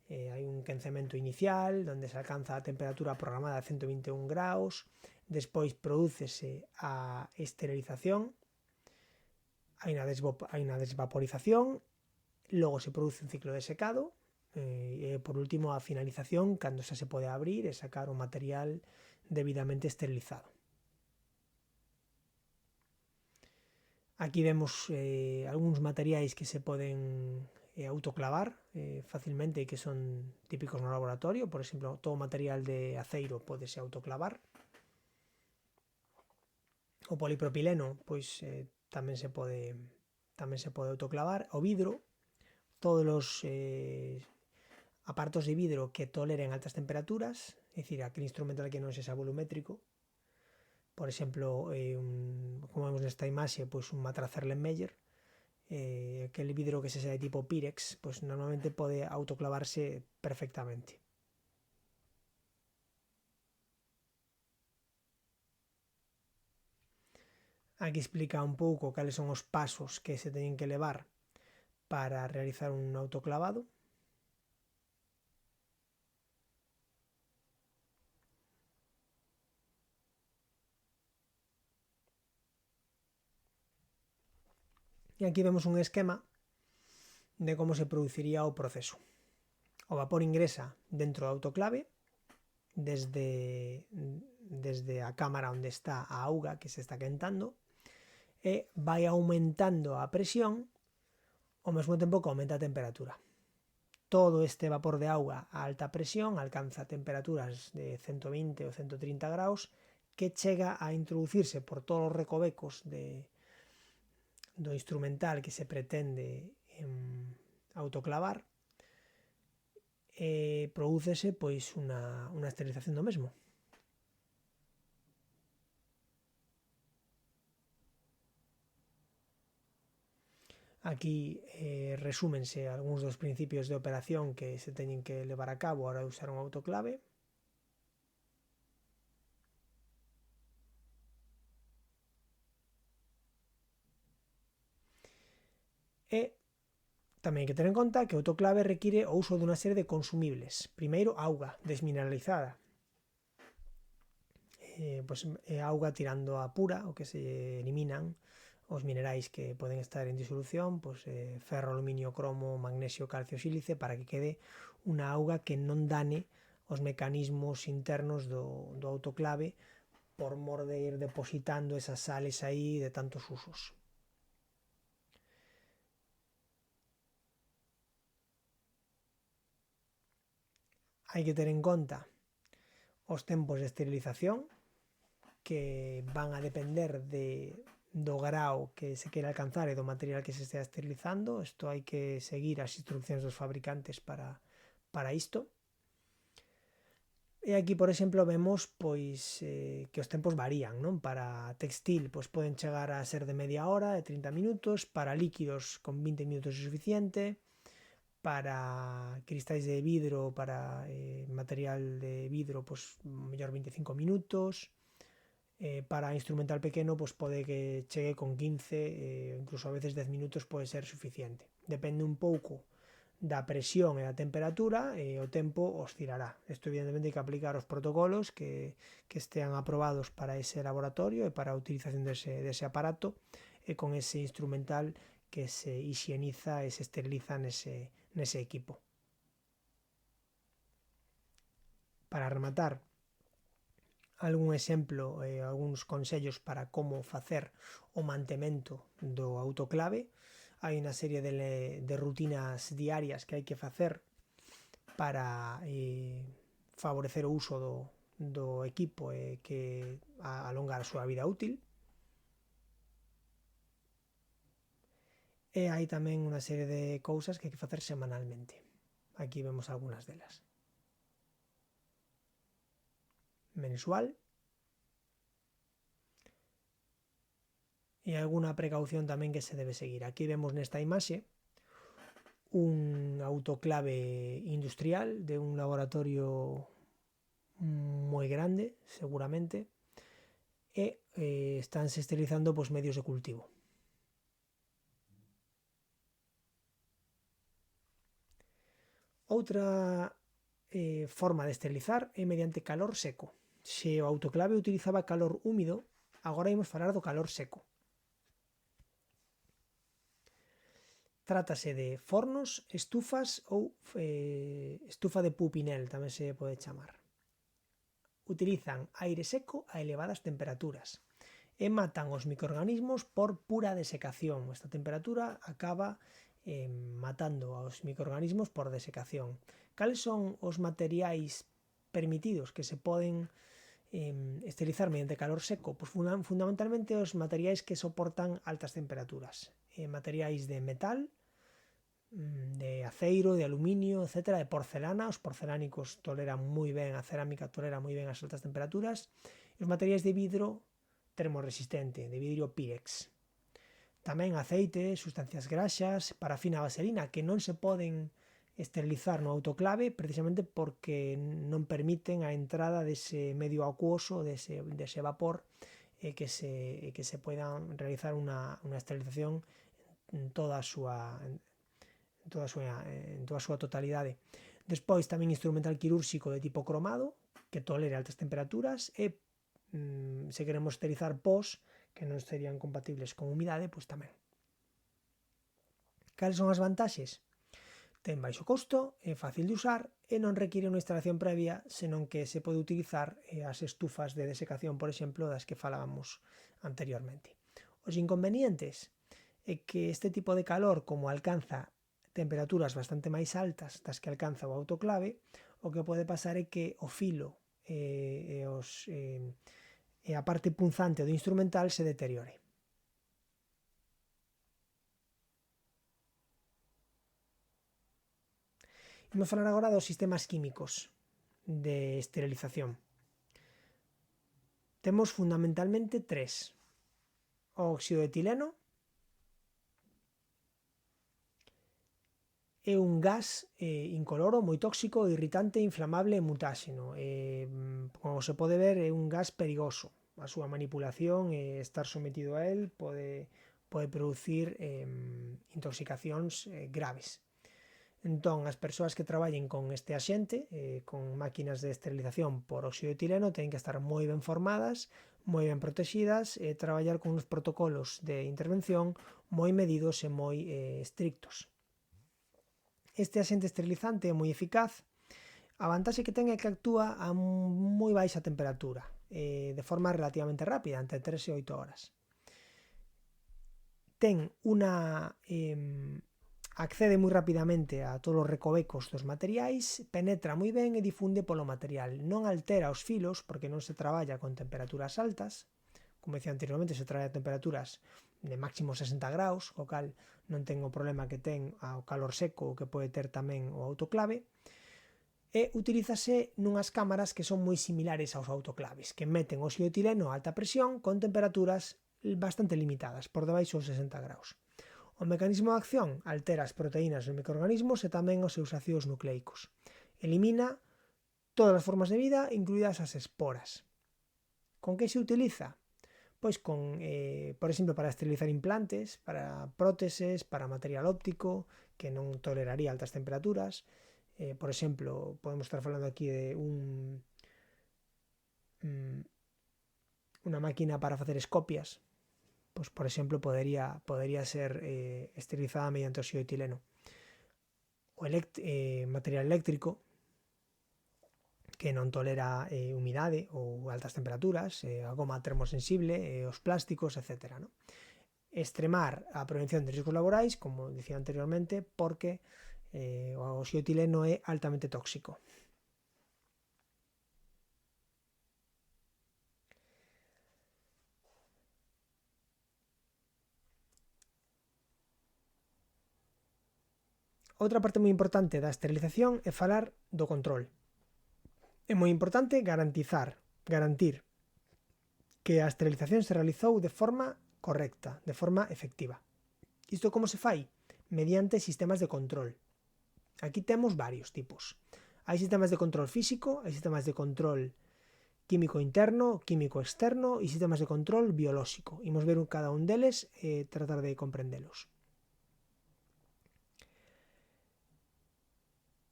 Speaker 1: hai un quencemento inicial onde se alcanza a temperatura programada de 121 graus, despois prodúcese a esterilización, hai unha desvaporización, logo se produce un ciclo de secado e por último a finalización cando xa se pode abrir e sacar o material debidamente esterilizado. Aquí vemos algúns materiais que se poden autoclavar facilmente e que son típicos no laboratorio. Por exemplo, todo material de aceiro podese autoclavar. O polipropileno pois tamén se pode autoclavar. O vidro, todos os aparatos de vidro que toleren altas temperaturas, é dicir, aquele instrumental que non sexa volumétrico, por exemplo, como vemos nesta imaxe, pois un matraz Erlenmeyer, aquele vidro que sexa de tipo Pirex, pois normalmente pode autoclavarse perfectamente. Aquí explica un pouco cales son os pasos que se teñen que levar para realizar un autoclavado. E aquí vemos un esquema de como se produciría o proceso. O vapor ingresa dentro do autoclave desde a cámara onde está a auga que se está quentando e vai aumentando a presión ao mesmo tempo que aumenta a temperatura. todo este vapor de auga a alta presión alcanza temperaturas de 120 ou 130 graus que chega a introducirse por todos os recovecos do instrumental que se pretende autoclavar e prodúcese pois unha esterilización do mesmo. Aquí resúmense algúns dos principios de operación que se teñen que levar a cabo a hora de usar un autoclave. E tamén hai que ter en conta que o autoclave require o uso dunha serie de consumibles. Primeiro, auga desmineralizada. Pois auga tirando a pura, o que se eliminan os minerais que poden estar en disolución, pois ferro, aluminio, cromo, magnesio, calcio, sílice, para que quede unha auga que non dane os mecanismos internos do autoclave por mor de ir depositando esas sales aí de tantos usos. Hai que ter en conta os tempos de esterilización, que van a depender do grao que se quere alcanzar e do material que se estea esterilizando. Isto hai que seguir as instruccións dos fabricantes para isto. E aquí, por exemplo, vemos pois que os tempos varían, non? Para textil pois poden chegar a ser de media hora, de 30 minutos, para líquidos con 20 minutos é suficiente, para cristais de vidro, para material de vidro, pois mellor 25 minutos, para instrumental pequeno pois pode que chegue con 15, incluso a veces 10 minutos pode ser suficiente. Depende un pouco da presión e da temperatura e o tempo oscilará. Isto evidentemente hai que aplicar os protocolos que estean aprobados para ese laboratorio e para a utilización dese aparato e con ese instrumental que se higieniza e se esteriliza nese equipo. Para rematar, algún exemplo e algúns consellos para como facer o mantemento do autoclave. Hai unha serie de rutinas diarias que hai que facer para favorecer o uso do equipo e que alongar a súa vida útil. E hai tamén unha serie de cousas que hai que facer semanalmente. Aquí vemos algunhas delas. Mensual. E alguna precaución tamén que se debe seguir. Aquí vemos nesta imaxe un autoclave industrial de un laboratorio moi grande, seguramente, e estánse esterilizando pois medios de cultivo. Outra forma de esterilizar é mediante calor seco. Se o autoclave utilizaba calor húmido, agora imos falar do calor seco. Trátase de fornos, estufas ou estufa de Pupinel, tamén se pode chamar. Utilizan aire seco a elevadas temperaturas e matan os microorganismos por pura desecación. Esta temperatura acaba matando aos microorganismos por desecación. Cales son os materiais permitidos que se poden esterilizar mediante calor seco? Pois fundamentalmente os materiais que soportan altas temperaturas. Materiais de metal, de aceiro, de aluminio, etc., de porcelana. Os porcelánicos toleran moi ben, a cerámica tolera moi ben as altas temperaturas. E os materiais de vidro termoresistente, de vidrio Pirex. Tamén aceite, sustancias graxas, parafina, vaselina, que non se poden esterilizar no autoclave precisamente porque non permiten a entrada dese medio acuoso, dese vapor, que se poidan realizar unha esterilización en toda a súa totalidade. Despois tamén instrumental quirúrxico de tipo cromado, que tolere altas temperaturas, e se queremos esterilizar pós que non serían compatibles con humidade, pois tamén. Cales son as vantaxes? Ten baixo costo, é fácil de usar e non require unha instalación previa, senón que se pode utilizar as estufas de desecación, por exemplo, das que falábamos anteriormente. Os inconvenientes é que este tipo de calor, como alcanza temperaturas bastante máis altas das que alcanza o autoclave, o que pode pasar é que o filo e a parte punzante do instrumental se deteriore. Vamos falar agora dos sistemas químicos de esterilización. Temos fundamentalmente tres: o óxido de etileno, é un gas incoloro, moi tóxico, irritante, inflamable e mutáxeno. Como se pode ver, é un gas perigoso. A súa manipulación e estar sometido a él pode producir intoxicacións graves. Entón, as persoas que traballen con este axente, con máquinas de esterilización por óxido de etileno, teñen que estar moi ben formadas, moi ben protegidas e traballar con uns protocolos de intervención moi medidos e moi estrictos. Este axente esterilizante é moi eficaz. A vantaxe que ten é que actúa a moi baixa temperatura, de forma relativamente rápida, entre 3 e 8 horas. Ten unha accede moi rapidamente a todos os recovecos dos materiais, penetra moi ben e difunde polo material. Non altera os filos porque non se traballa con temperaturas altas. Como decía anteriormente, se traballa a temperaturas de máximo 60 graus, o cal non ten o problema que ten ao calor seco que pode ter tamén o autoclave. E utilízase nunhas cámaras que son moi similares aos autoclaves, que meten óxido de etileno a alta presión con temperaturas bastante limitadas, por debaixo dos 60 graus. O mecanismo de acción altera as proteínas dos microorganismos e tamén os seus ácidos nucleicos. Elimina todas as formas de vida, incluídas as esporas. Con que se utiliza? Pois con, por exemplo, para esterilizar implantes, para próteses, para material óptico que non toleraría altas temperaturas. Por exemplo, podemos estar falando aquí de unha máquina para facer escopias. Pois, por exemplo, podería ser esterilizada mediante óxido de etileno. O material eléctrico que non tolera humidade ou altas temperaturas, a goma termosensible, os plásticos, etc. ¿no? Extremar a prevención de riscos laborais, como dicía anteriormente, porque o óxido de etileno é altamente tóxico. Outra parte moi importante da esterilización é falar do control. É moi importante garantir que a esterilización se realizou de forma correcta, de forma efectiva. Isto como se fai? Mediante sistemas de control. Aquí temos varios tipos. Hai sistemas de control físico, hai sistemas de control químico interno, químico externo e sistemas de control biolóxico. Imos ver cada un deles e tratar de comprendelos.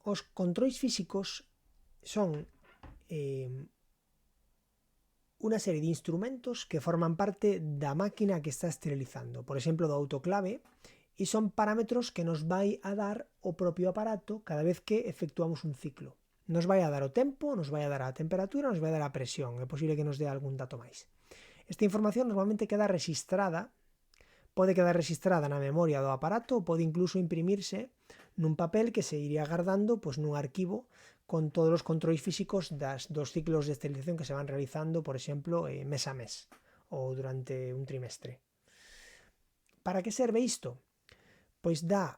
Speaker 1: Os controis físicos son unha serie de instrumentos que forman parte da máquina que está esterilizando, por exemplo, do autoclave, e son parámetros que nos vai a dar o propio aparato cada vez que efectuamos un ciclo. Nos vai a dar o tempo, nos vai a dar a temperatura, nos vai a dar a presión. É posible que nos dé algún dato máis. Esta información normalmente queda registrada, pode quedar registrada na memoria do aparato ou pode incluso imprimirse nun papel que se iría guardando nun arquivo con todos os controis físicos dos ciclos de esterilización que se van realizando, por exemplo, mes a mes ou durante un trimestre. Para que serve isto? Pois dá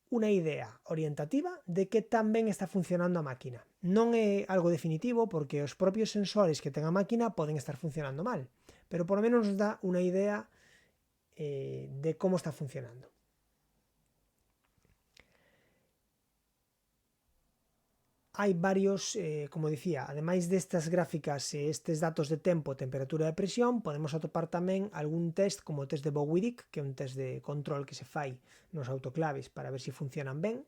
Speaker 1: unha idea orientativa de que tan ben está funcionando a máquina. Non é algo definitivo porque os propios sensores que ten a máquina poden estar funcionando mal, pero por lo menos nos dá unha idea de como está funcionando. Hai varios, como dicía, ademais destas gráficas e estes datos de tempo, temperatura e presión, podemos atopar tamén algún test como o test de Bowie-Dick, que é un test de control que se fai nos autoclaves para ver se funcionan ben,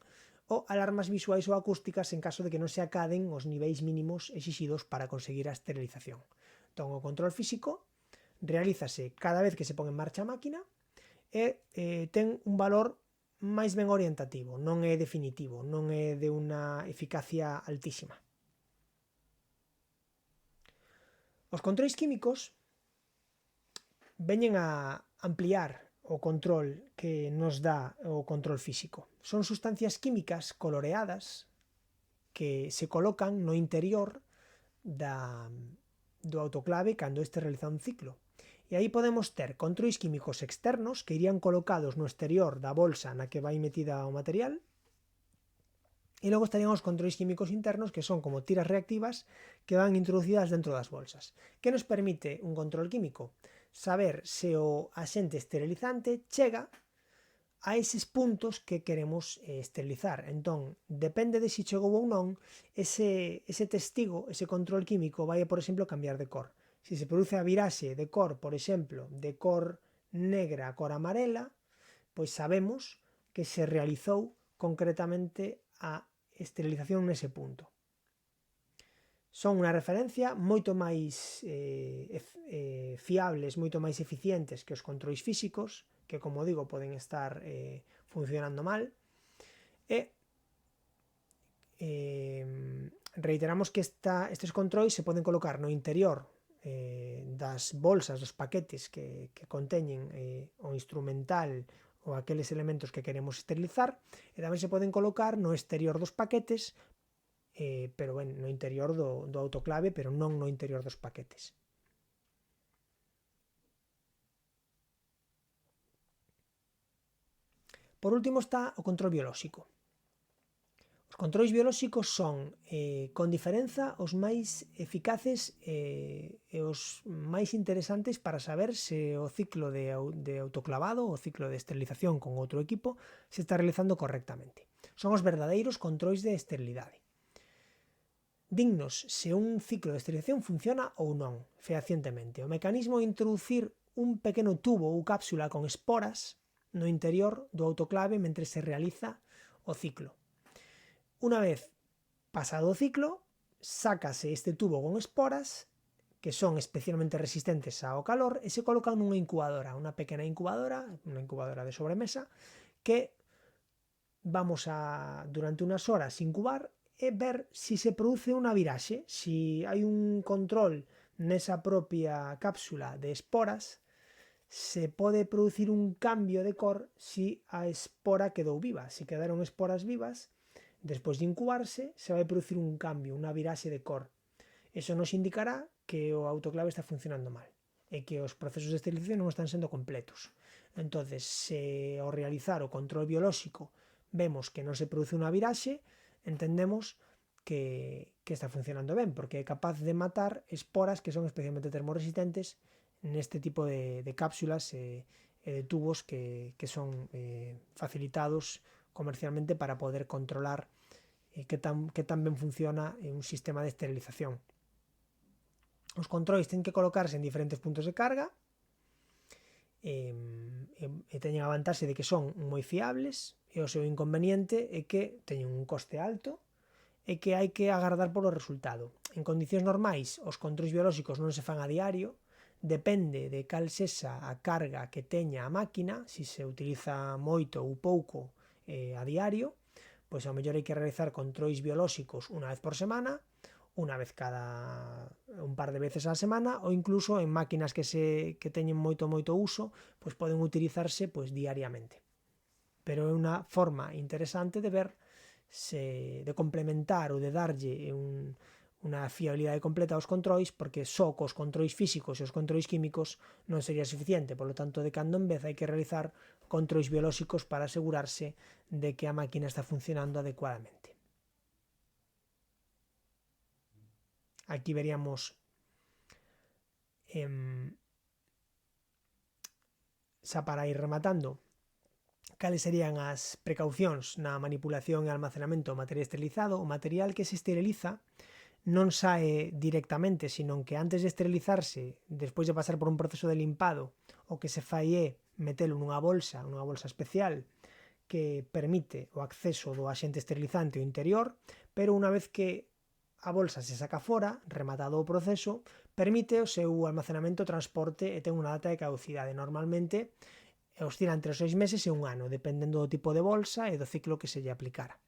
Speaker 1: ou alarmas visuais ou acústicas en caso de que non se acaden os niveis mínimos exixidos para conseguir a esterilización. Entón, o control físico realízase cada vez que se pon en marcha a máquina e ten un valor máis ben orientativo, non é definitivo, non é de unha eficacia altísima. Os controis químicos veñen a ampliar o control que nos dá o control físico. Son sustancias químicas coloreadas que se colocan no interior do autoclave cando este realiza un ciclo. E aí podemos ter controis químicos externos que irían colocados no exterior da bolsa na que vai metida o material, e logo estarían os controis químicos internos, que son como tiras reactivas que van introducidas dentro das bolsas. Que nos permite un control químico? Saber se o axente esterilizante chega a eses puntos que queremos esterilizar. Entón, depende de se chegou ou non, ese testigo, ese control químico vai, por exemplo, cambiar de cor. Se se produce a viraxe de cor, por exemplo, de cor negra a cor amarela, pois sabemos que se realizou concretamente a esterilización nese punto. Son unha referencia moito máis fiables, moito máis eficientes que os controis físicos, que, como digo, poden estar funcionando mal, e reiteramos que estes controis se poden colocar no interior das bolsas, dos paquetes que conteñen o instrumental ou aqueles elementos que queremos esterilizar, e tamén se poden colocar no exterior dos paquetes, pero no interior do autoclave, pero non no interior dos paquetes. Por último está o control biolóxico. Os controis biolóxicos son, con diferenza, os máis eficaces e os máis interesantes para saber se o ciclo de autoclavado, o ciclo de esterilización con outro equipo, se está realizando correctamente. Son os verdadeiros controis de esterilidade. Dignos se un ciclo de esterilización funciona ou non, fehacientemente. O mecanismo é introducir un pequeno tubo ou cápsula con esporas no interior do autoclave mentre se realiza o ciclo. Unha vez pasado o ciclo, sácase este tubo con esporas, que son especialmente resistentes ao calor, e se colocan nunha incubadora, unha pequena incubadora, unha incubadora de sobremesa, que vamos a, durante unhas horas, incubar e ver se se produce unha viraxe, se hai un control nesa propia cápsula de esporas, se pode producir un cambio de cor se a espora quedou viva. Se quedaron esporas vivas, despois de incubarse, se vai producir un cambio, unha viraxe de cor. Eso nos indicará que o autoclave está funcionando mal e que os procesos de esterilización non están sendo completos. Entonces, se ao realizar o control biolóxico vemos que non se produce unha viraxe, entendemos que está funcionando ben, porque é capaz de matar esporas que son especialmente termoresistentes neste tipo de cápsulas e de tubos que son facilitados comercialmente para poder controlar que tan ben funciona un sistema de esterilización. Os controis ten que colocarse en diferentes puntos de carga e teñen a vantaxe de que son moi fiables, e o seu inconveniente é que teñen un coste alto e que hai que agardar polo resultado. En condicións normais, os controis biolóxicos non se fan a diario, depende de cal sexa a carga que teña a máquina, se se utiliza moito ou pouco a diario, pois ao mellor hai que realizar controis biolóxicos unha vez por semana, unha vez cada un par de veces á semana, ou incluso en máquinas que teñen moito uso, pois poden utilizarse pois diariamente. Pero é unha forma interesante de ver de complementar ou de darlle unha fiabilidade completa aos controis, porque só cos controis físicos e os controis químicos non sería suficiente. Por lo tanto, de cando en vez hai que realizar controis biolóxicos para asegurarse de que a máquina está funcionando adecuadamente. Aquí veríamos xa para ir rematando cales serían as precaucións na manipulación e almacenamento do material esterilizado. O material que se esteriliza non sae directamente, sino que antes de esterilizarse, despois de pasar por un proceso de limpado, o que se fai é metelo nunha bolsa especial que permite o acceso do axente esterilizante ao interior, pero unha vez que a bolsa se saca fora, rematado o proceso, permite o seu almacenamento, transporte e ten unha data de caducidade. Normalmente oscila entre os 6 meses e un ano, dependendo do tipo de bolsa e do ciclo que se lle aplicara.